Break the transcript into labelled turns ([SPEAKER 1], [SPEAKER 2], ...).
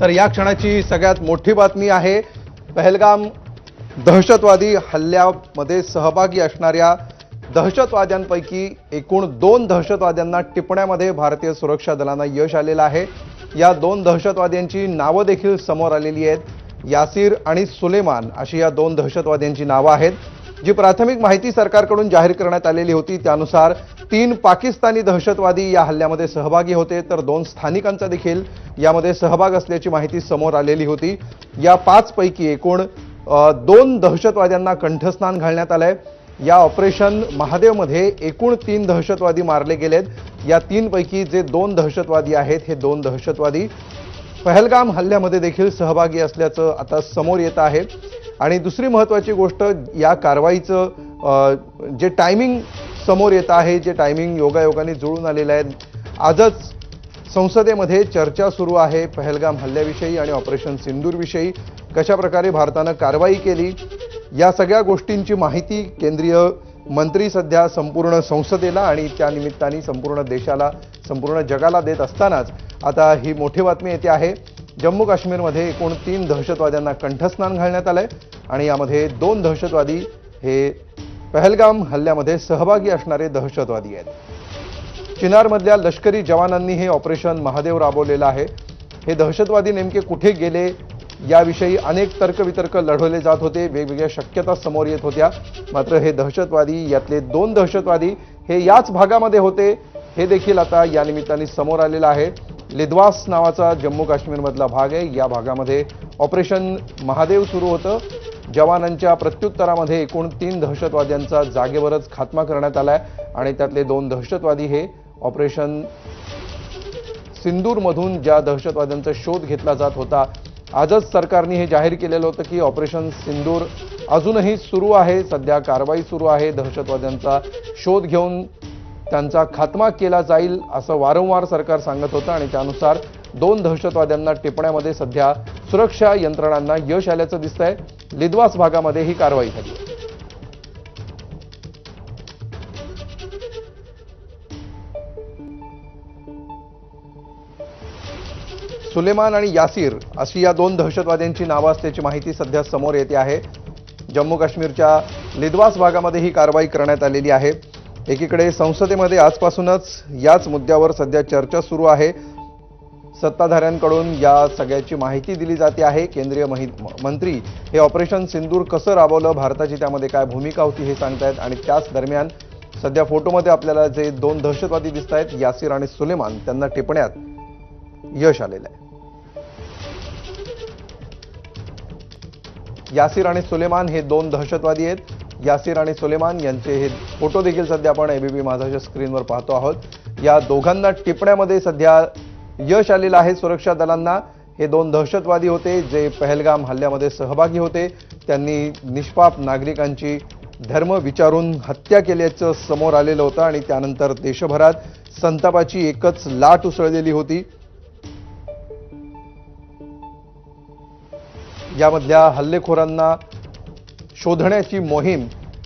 [SPEAKER 1] तर या क्षणाची सगळ्यात मोठी बातमी आहे। पहलगाम दहशतवादी हल्ल्यामध्ये सहभागी असणाऱ्या दहशतवाद्यांपैकी एकूण 2 दहशतवाद्यांना टिपण्यामध्ये भारतीय सुरक्षा दलांना यश आलेलं आहे। या 2 दहशतवाद्यांची नावं देखील समोर आलेली आहेत। यासिर आणि सुलेमान अशी या 2 दहशतवाद्यांची नावं आहेत। जी प्राथमिक माहिती सरकारकडून जाहीर करण्यात आलेली होती त्यानुसार 3 पाकिस्तानी दहशतवादी या हल्ल्यामध्ये सहभागी होते, तर 2 स्थानिकांचा देखील यामध्ये सहभाग असल्याची माहिती समोर आलेली होती। या 5 पैकी एकूण 2 दहशतवाद्यांना कंठस्नान घालण्यात आलंय। या ऑपरेशन महादेवमध्ये एकूण 3 दहशतवादी मारले गेलेत। या 3 पैकी जे 2 दहशतवादी आहेत हे 2 दहशतवादी पहलगाम हल्ल्यामध्ये देखील सहभागी असल्याचं आता समोर येत आहे। आणि दुसरी महत्त्वाची गोष्ट, या कारवाईचं जे टायमिंग समोर येत आहे, जे टायमिंग योगायोगाने जुळून आलेलं आहे। आजच संसदेमध्ये चर्चा सुरू आहे पहलगाम हल्ल्याविषयी आणि ऑपरेशन सिंदूरविषयी। कशा प्रकारे भारतानं कारवाई केली या सगळ्या गोष्टींची माहिती केंद्रीय मंत्री सध्या संपूर्ण संसदेला आणि त्या निमित्ताने संपूर्ण देशाला, संपूर्ण जगाला देत असतानाच आता ही मोठी बातमी येते आहे। जम्मू काश्मीरमध्ये एकूण 3 दहशतवाद्यांना कंठस्नान घालण्यात आलंय आणि यामध्ये 2 दहशतवादी हे पहलगाम हल्ल्यामध्ये सहभागी असणारे दहशतवादी आहेत। चिनारमधल्या लष्करी जवानांनी हे ऑपरेशन महादेव राबवलेलं आहे। हे दहशतवादी नेमके कुठे गेले याविषयी अनेक तर्कवितर्क लढवले जात होते, वेगवेगळ्या शक्यता समोर येत होत्या। मात्र हे दहशतवादी, यातले 2 दहशतवादी हे याच भागामध्ये होते हे देखील आता या निमित्ताने समोर आलेलं आहे। लिद्वास नावाचा जम्मू काश्मीरमधला भाग आहे। या भागामध्ये ऑपरेशन महादेव सुरू होतं। जवानांच्या प्रत्युत्तरामध्ये एकूण 3 दहशतवाद्यांचा जागेवरच खात्मा करण्यात आलाय आणि त्यातले 2 दहशतवादी हे ऑपरेशन सिंदूरमधून ज्या दहशतवाद्यांचा शोध घेतला जात होता, आजच सरकारने हे जाहीर केलेलं होतं की ऑपरेशन सिंदूर अजूनही सुरू आहे। सध्या कारवाई सुरू आहे। दहशतवाद्यांचा शोध घेऊन त्यांचा खात्मा केला जाईल असं वारंवार सरकार सांगत होतं आणि त्यानुसार 2 दहशतवाद्यांना टिपण्यामध्ये सध्या सुरक्षा यंत्रणांना यश आल्याचं दिसतंय। लिद्वास भागामध्ये ही कारवाई झाली आहे। सुलेमान आणि यासिर अशी या 2 दहशतवाद्यांची नावं असल्याची माहिती सध्या समोर येते आहे। जम्मू काश्मीरच्या लिद्वास भागामध्ये ही कारवाई करण्यात आलेली आहे। एकीकडे संसदेमध्ये आजपासूनच याच मुद्द्यावर सध्या चर्चा सुरू आहे। सत्ताधाऱ्यांकडून या सगळ्याची माहिती दिली जाते आहे। केंद्रीय मंत्री हे ऑपरेशन सिंदूर कसं राबवलं, भारताची त्यामध्ये काय भूमिका होती हे सांगतायत आणि त्याच दरम्यान सध्या फोटोमध्ये आपल्याला जे 2 दहशतवादी दिसत आहेत, यासिर आणि सुलेमान, त्यांना टिपण्यात यश आलेलं आहे। यासिर आणि सुलेमान हे 2 दहशतवादी आहेत। यासिर आणि सुलेमान यांचे हे फोटो देखील सध्या आपण एबीपी माझाच्या स्क्रीनवर पाहतो आहोत। या दोघांना टिपण्यामध्ये सध्या यश आलेलं आहे सुरक्षा दलांना। हे 2 दहशतवादी होते जे पहलगाम हल्ल्यामध्ये सहभागी होते। त्यांनी निष्पाप नागरिकांची धर्म विचारून हत्या केल्याचं समोर आलेलं होतं आणि त्यानंतर देशभरात संतापाची एकच लाट उसळलेली होती। यामधल्या हल्लेखोरांना शोधण्याची मोहीम